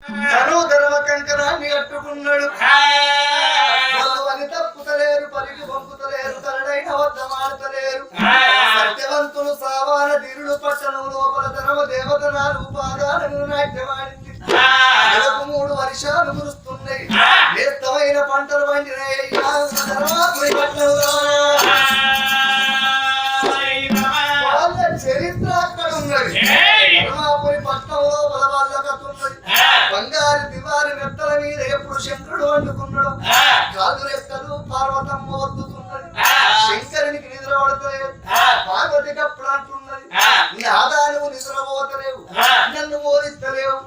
తను ధర్మ కంకరాన్ని కట్టుకున్నాడు. వాళ్ళు అని తప్పుతలేరు, పలికి పంపుతలేరు, తనడైన వద్ద మారుతలేరు. సత్యవంతులు సావాల ధీరుడు పట్టణం లోపల ధర్మ దేవత 4 పాదాలను నాట్యమాడింది. 3 వర్షాలు కురుస్తున్నాయి. నేస్తమైన పంటలు పండినాయి. ధర్మాపురి పట్టణంలో వాళ్ళ చరిత్ర అక్కడ ఉన్నది. ధర్మాపురి పట్టణంలో వాళ్ళ కథ ఉన్నది. బంగారు దివారి మెత్తల మీద ఎప్పుడు శంకరుడు వండుకున్నాడు. కాదు రెక్కలు పార్వతమ్మ వద్దుతున్నది. శంకరునికి నిద్ర పడతలేదు. పార్వతికి అప్పుడు అంటున్నది, నాదా నువ్వు నిద్రపోతలేవు, నన్ను మోరిస్తలేవు.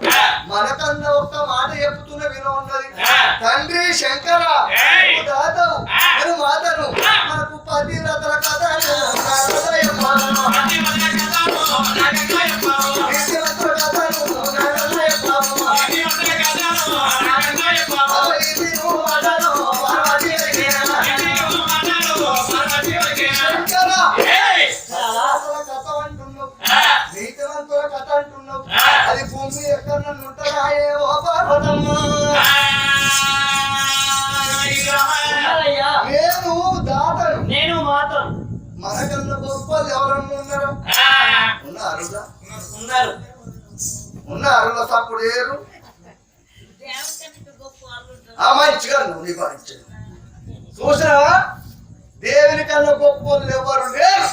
మనకన్నా ఒక్క మాట చెప్తున్న విన ఉన్నది. తండ్రి శంకర దాతవు నేను మాతను, మనకు 10 రథల కథ నీతివంతుల కథ అంటున్నావు. అది భూమి ఎక్కడ ఉంటుందాయే ఓ పార్వతమ్మ. నేను దాతను, నేను మాతను. మనకన్నా గొప్పలు ఎవరన్నా ఉన్నారా? ఉన్నారుగా, ఉన్నారు. ఉన్నారులో తప్పుడు ఏరు మంచిగా నువ్వు నీ భరించదు. చూసినావా? దేవుని కన్నా గొప్ప ఎవరు లేరు.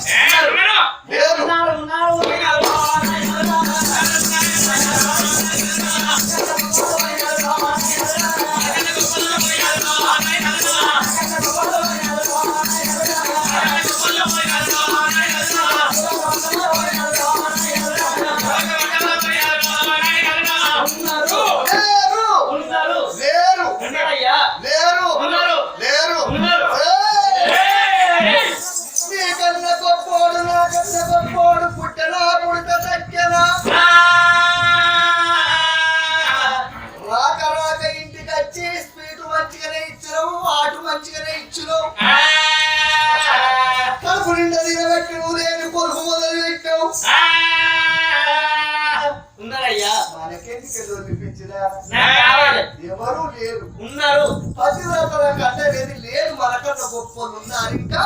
ఎవరు లేరు. ఉన్నారు. 10 రకాల కథ అనేది లేదు. మనకన్నా గొప్పలు ఉన్నారు. ఇంకా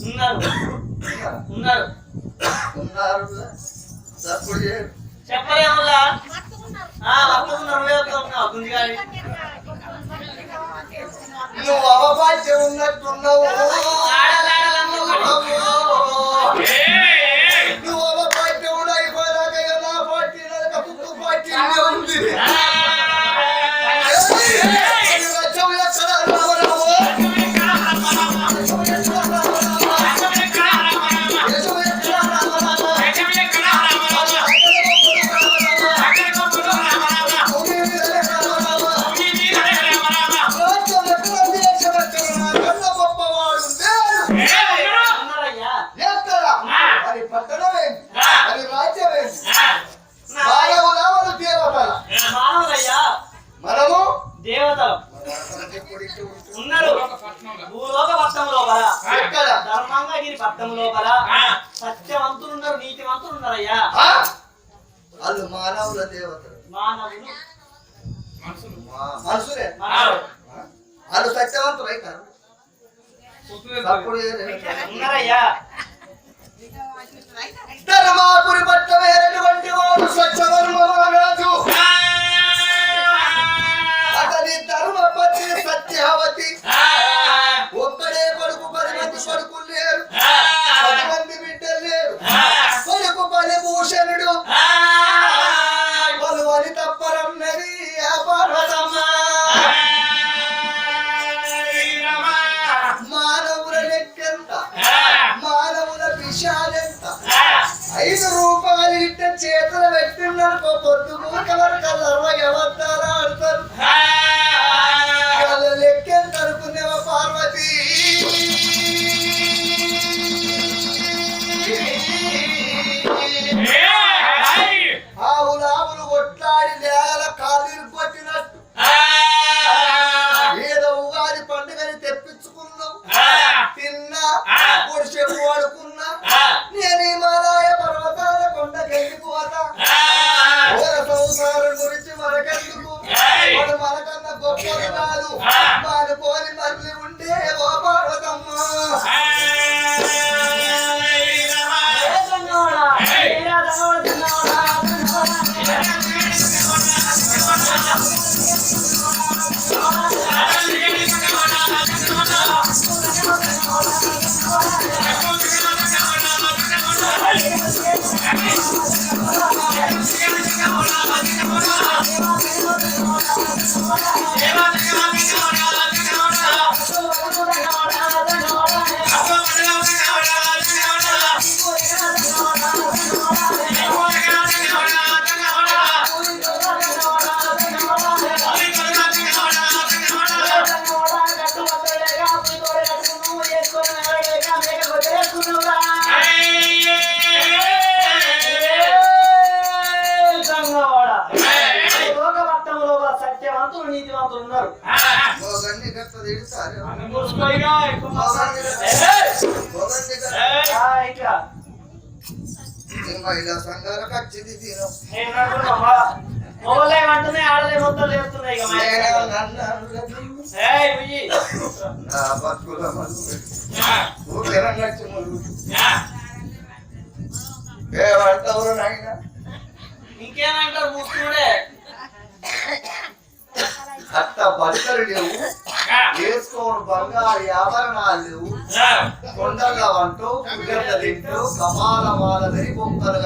ఉన్నారు. ఉన్నారు. ఉన్నారు. తప్పుడు చెప్పలేములా నువ్వు అవబాధ్య ఉన్నట్టున్నావు. నువ్వు అవబాధ్య అయిపోయాక నా పార్టీ పుట్టు పార్టీ ఉంది. ధర్మంగాగిరి పట్టణం లోపల సత్యవంతులు ఉన్నారు, నీతివంతులు ఉన్నారయ్యా. వాళ్ళు మానవుల దేవతలు. మానవులు మనుషులే. వాళ్ళు సత్యవంతులు అవుతారు. ఉన్నారయ్యా. ధర్మాపురి పట్టమైనటువంటి వాడు సత్యవర్మరాజు. అతని ధర్మపతి సత్యవతి. ఒక్కడే కొడుకు, 10 మంది కొడుకులు లేరు, 10 మంది బిడ్డలు లేరు. కొడుకు బలిభూషణుడు వాళ్ళు అని తప్పరన్నది ఆ పార్వతమ్మ. మానవుల లెక్కెంత, మానవుల విషయాలెంత. 5 రూపాయలు ఇట్ట చేతులు పెట్టిందనుకో పొద్దు మూకలను కలర్వ ఎవద్దారా ఆడతారు. వాళ్ళ లెక్కెంత అనుకునేవా పార్వతి? ఆవులు కొట్లాడి లేగల కాలు కొట్టినట్టు ఏదో ఉగాది పండుగని తెప్పించుకున్నాం, తిన్నా, పొడిచెపు వాడుకున్నా. నేను హిమాలయ పర్వతాల కొండకెళ్ళిపోతా. సంసారం గురించి సత్యవంతులు నీతివంతులు ఉన్నారు. మహిళా సంఘాలకు వచ్చింది తీరం అంటూనే ఆడలే మొత్తం చేస్తున్నాయి. నా బతుకుల ఏమంటావు నాయన? ఇంకేమంటారు మూసుకునే అట్ట బట్టలు లేవు, వేసుకోవడం బంగారు ఆభరణాలు లేవు, కొండల వంటూ కుజల తింటూ కమాల మాలదని బొమ్మలు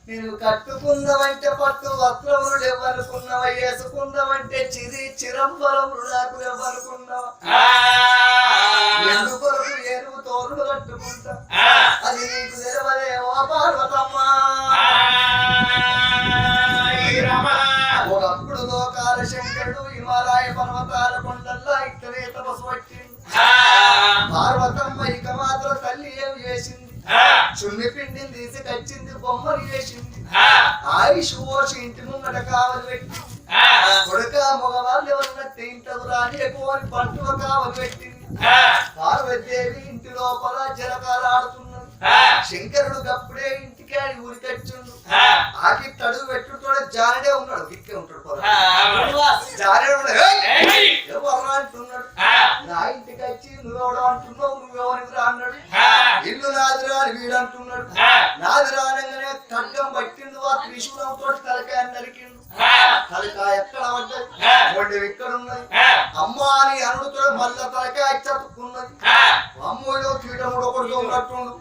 నేను కట్టుకుందామంటే పట్టు వస్త్రములు లేవనుకున్నావా, వేసుకుందామంటే చిరంబరములు నాకు లేవనుకున్నావా, ఎందుకొరకు ఏనుగు తోరుడు కట్టుకుంటా అది నీకు తెలవదేవో పార్వతమ్మా. ఒకప్పుడు లోకాల శంకరుడు హిమాలయ పర్వతాల కొండల్లో ఇక్కడే తపస్సు పట్టింది. పార్వతమ్మ ఇక మాత్రం తల్లి ఏం చేసింది, చున్ని పిండిని తీసి కచ్చింది, బొమ్మలు చేసింది, ఆయుష్ పోసి ఇంటి ముంగట కావలి పెట్టింది. కొడుక మగవాళ్ళు ఎవరున్నట్టు ఇంటదు రాని ఎక్కువ పంటువ కావలి పెట్టింది. పార్వతీదేవి ఇంటి లోపల జలకాలు ఆడుతున్నది. శంకరుడు అప్పుడే ఇంటికి ఆడి ఊరికొచ్చుండు. ఆకి తడుగు పెట్టుతాడు, జానడే ఉన్నాడు, గిక్కే ఉంటాడు, జానడే ఉన్నాడు అంటున్నాడు. నా ఇంటికి వచ్చి నువ్వెవడో అంటున్నావు, నువ్వెవరికి రా అన్నాడు. ఇల్లు నాదిరా అని వీడు అంటున్నాడు. నాది రానంగానే ఖడ్గం పట్టిండు, ఆ త్రిశూలంతో తలకాయ నరికిండు. తలకాయ ఎక్కడ పడ్డది, ఒండి ఇక్కడ ఉన్నది. అమ్మ అని అనుడుతో మళ్ళా తలకాయ చతుక్కున్నది. అమ్మలో కీటముడు ఒకటి ఉన్నట్టుండు,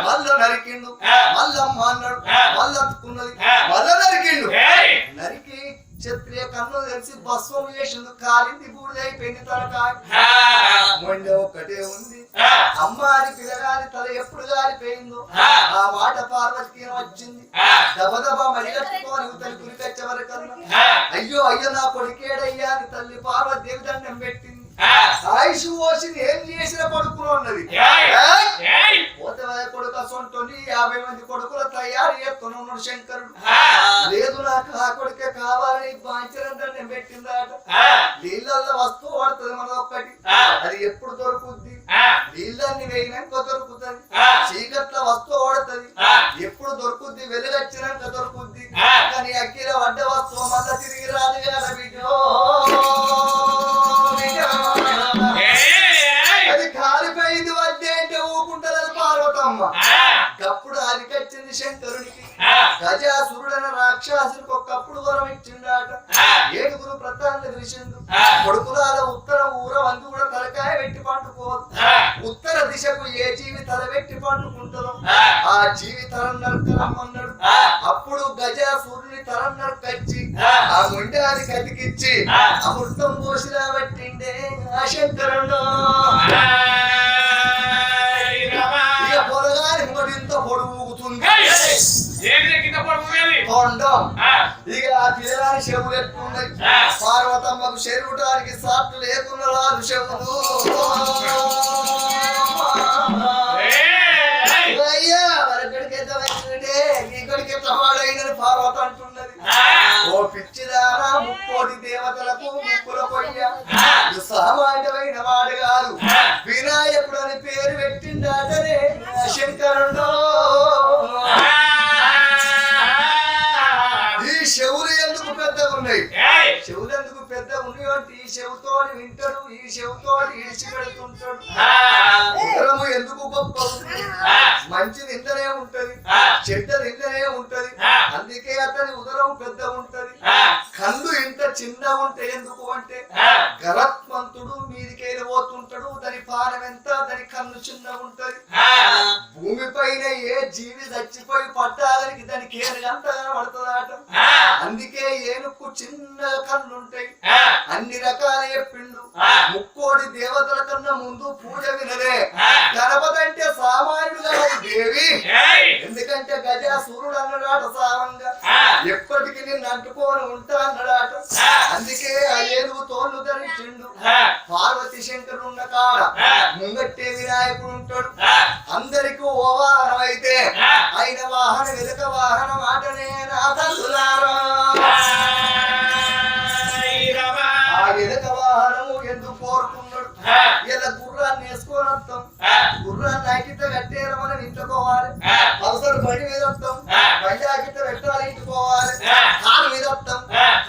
మళ్ళా నరికిండు. మల్లమ్మ అన్నాడు, మళ్ళీ అతుక్కున్నది, మళ్ళా నరికిండు. నరికి క్షత్రియ కన్ను తెలిసి భస్వం చేసిండు, కాలింది బూడిదైపోయింది తలకాయ. మొండె ఒక్కటే ఉంది. అమ్మ అని పిల్లగాని తల ఎప్పుడు గాలిపోయిందో ఆ మాట పార్వతికి వచ్చింది. దబదబా మడిగట్టుకోని తల్లి గురికొచ్చే వరకన్నా అయ్యో అయ్యో నా కొడుకేడయ్యా అని తల్లి పార్వతి దేవి దండం పెట్టింది. ఆయుష్ పోసింది, ఏం చేసిన కొడుకులు ఉన్నది. పోతే కొడుకు సొంటని 50 మంది కొడుకులు తయారు చేస్తున్నా ఉన్నాడు శంకరుడు. లేదు నాకు ఆ కొడుకే కావాలని బాంచరం దండం పెట్టిందాట. నీళ్ళల్లో వస్తువు పడుతుంది మన ఒక్కటి, అది ఎప్పుడు దొరుకుద్ది, నీళ్ళన్ని వేయినాక దొరుకుతుంది. చీకట్ల వస్తువు పడుతుంది, ఎప్పుడు దొరుకుద్ది, వెలుగచ్చినాక దొరుకుద్ది. కానీ అక్కిల వడ్డ వస్తువు మళ్ళా తిరిగి రాదు కదా బిడ్డో. అది కాలిపోయింది వడ్డే అంటే ఊపుంటది పార్వతమ్మ. అప్పుడు అలికొచ్చింది శంకరునికి. గజాసురుడన రాక్షసునికి ఒకప్పుడు వరం ఇచ్చిండాట. 7 ప్రతాన్ని తెలిసిండు. కొడుకులాల ఉత్తరం ఊర వందు కూడా తలకాయ పెట్టి పండుకోదు. ఉత్తర దిశకు ఏ జీవి తల పెట్టి పండుకుంటుందో ఆ జీవి తరం నరకరమ్మన్నాడు. అప్పుడు గజాసురుని తరం నరకచ్చి ఆ మొండాన్ని కతికిచ్చి అమృతం పోసిలా పట్టిండే ఆ శంకరుడు. ఇక పొలగాని ఇంత పొడుగు ఊగుతుంది తొండం. ఇక ఆ పిల్లగాని చెవులు ఎట్టున్నాయి. పార్వతమ్మకు చెరువుటానికి సాట్లు లేకుండా రాదు చెవులు. అయ్యా మరెక్కడికైతే వచ్చిందంటే ఇక్కడికి ప్రమాడైనని పార్వత అంటున్నది. ఓ పిచ్చిదారా, 30 దేవతలకు ముక్కుల పొయ్య, సామాన్యమైన వాడు కాదు, వినాయకుడు అని పేరు పెట్టిండాటనే శంకరుడు. ఈ చెవులు ఎందుకు పెద్దగా ఉన్నాయి, చెవులు ఎందుకు పెద్దగా ఉన్నాయి అంటే ఈ చెవుతో వింటాడు, ఈ చెవుతో ఇడిచి పెడుతుంటాడు. ఉత్తరము ఎందుకు గొప్ప ఉంటుంది, మంచిది ఇందనే ఉంటది, చెడ్డది ఇందనే ఉంటది. అందుకే అతని ఉదరం పెద్ద ఉంటది. కళ్ళు ఇంత చిన్న ఉంటే ఎందుకు అంటే గరత్మంతుడు మీదికెళ్ళి పోతుంటాడు, దాని పానం ఎంత, దాని కన్ను చిన్న ఉంటది భూమి పైన ఏ జీవి చచ్చిపోయి పట్టాలకి దానికి ఏనుగంతగా పడుతుందట అందుకే ఏనుక్కు చిన్న కన్నుంటాయి అన్ని రకాల చెప్పిండు ముక్కోడి దేవతల కన్నా ముందు పూజ వినదే గణపతి అంటే సామాన్యుడు కాదు దేవి ఎందుకంటే గజాసురుడు అన్నడాట సామంగా ఎప్పటికీ నిన్ను అంటుకొని ఉంటా అన్నడాట అందుకే ఆ ఏనుగు తోళ్ళు ధరించిండు పార్వతి శంకరుడు ఉన్న కాడ ముంగట్టే వినాయకుడు ఉంటాడు అందరికి ఓ వాహనం అయితే ఆయన వాహనం వెనుక వాహనం ఆటనే నా తల్లులారా ఆ వెనుక వాహనము ఎందుకు కోరుకున్నాడు ఇలా గుర్రాన్ని వేసుకొని వస్తాం గుర్రాన్ని ఆకిత కట్టేయాలి మనం ఇంటుకోవాలి అవసరం బండి మీద వస్తాం బండి ఆకిత పెట్టాలి ఇంటుకోవాలి కారు మీద వస్తాం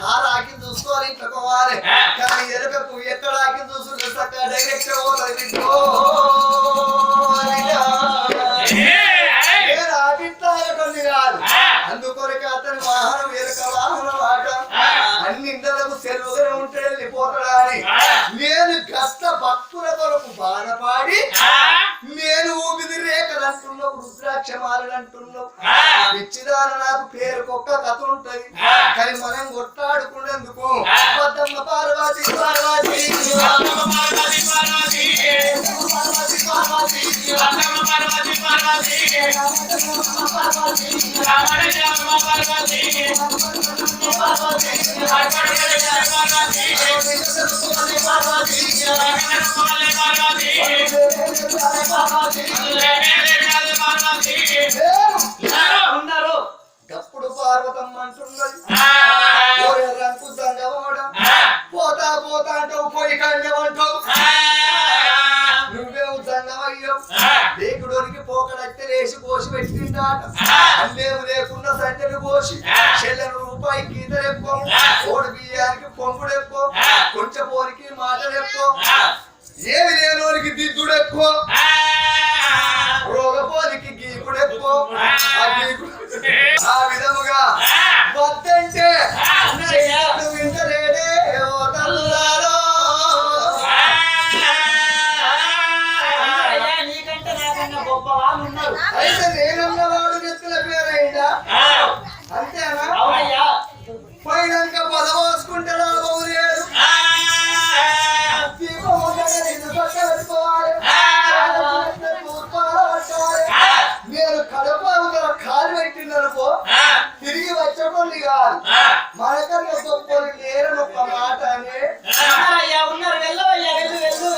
కారు ఆకి చూసుకోవాలి ఇంటుకోవాలి కానీ ఎలుకకు ఎక్కడ ఆకి చూసుకుంటే చక్కగా డైరెక్ట్ పోతుంది కాదు అందుకొరకే అతని వాహనం ఎలుక వాహనం ఆట అన్ని ఇండ్లకు సెలవుగా ఉంటే వెళ్ళిపోతాడా అని నేను కష్ట భక్తుల కొరకు బాధపాడి నేను ఊపిది రేఖలు అంటున్నావు రుద్రాక్షమాలను అంటున్నావు పిచ్చిదాన నాకు పేరుకొక్క కథ ఉంటది కానీ మనం కొట్టాడుకునేందుకు పద్దమ్మ పార్వతి పార్వతి ఉన్నారు గప్పుడు పార్వతమ్మ అంటున్నది రంకు దండవడం పోతా పోతా అంటావు పోయి కండమంటావు నువ్వేమో దండమయ్యో లేకుడోనికి పోకడైతే రేసి పోసి పెట్టిందాట అల్లేము లేకుండా సంజలు పోసి చెల్లెను రూపాయి గీతలు ఎక్కువ ఓడి బియ్యానికి పొంగుడు ఎక్కువ కొంచెం పోరికి మాటలు ఎక్కువ ఏమి లేనోనికి దిద్దుడు ఎక్కువ రోగపోలికి గీకుడు ఎక్కువ ఆ విధముగా వద్దంటే వింటలేడే ఓ తల్లులారో నీకంటే నాకన్నా గొప్ప వాళ్ళు ఉన్నారు అయితే నేనన్నవాడు నెత్తుల పేరైందా అంతేనా అవునయ్యా పోయినాక పదవాసుకుంటే రాబోలేదు దీపం ఉండగా నిన్ను పక్కబెట్టుకోవాలి నేను కడప కాలు పెట్టిననుకో తిరిగి వచ్చేటోళ్ళు కాదు మనకన్నా గొప్పలు లేరని ఒక మాట అని ఉన్నారయ్యా ఉన్నారు వెళ్ళు అయ్యా వెళ్ళు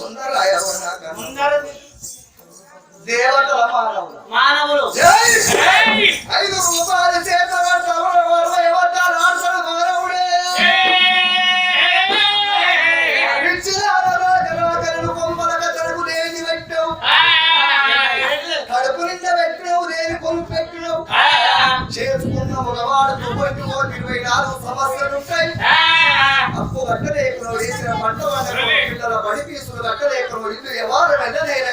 ఉన్నారా ఎవరు నాకన్నా ఉన్నారు దేవతల మానవులు మానవులు 5 రూపాయలు చేత ఆడతాడు మానవుడే పిచ్చిదారు కొమ్మలక తడుపు లేని పెట్టావు కడుపు నిండా పెట్టినావు లేని కొలుపు పెట్టినావు చేసుకున్న మగవాడు 24 సమస్యలు ఉంటాయి అప్పు కట్టలేకున్నావు వేసిన పంట పిల్లల బడి పీసులు కట్టలేకున్నావు ఇల్లు ఎవరు వెళ్ళలేరు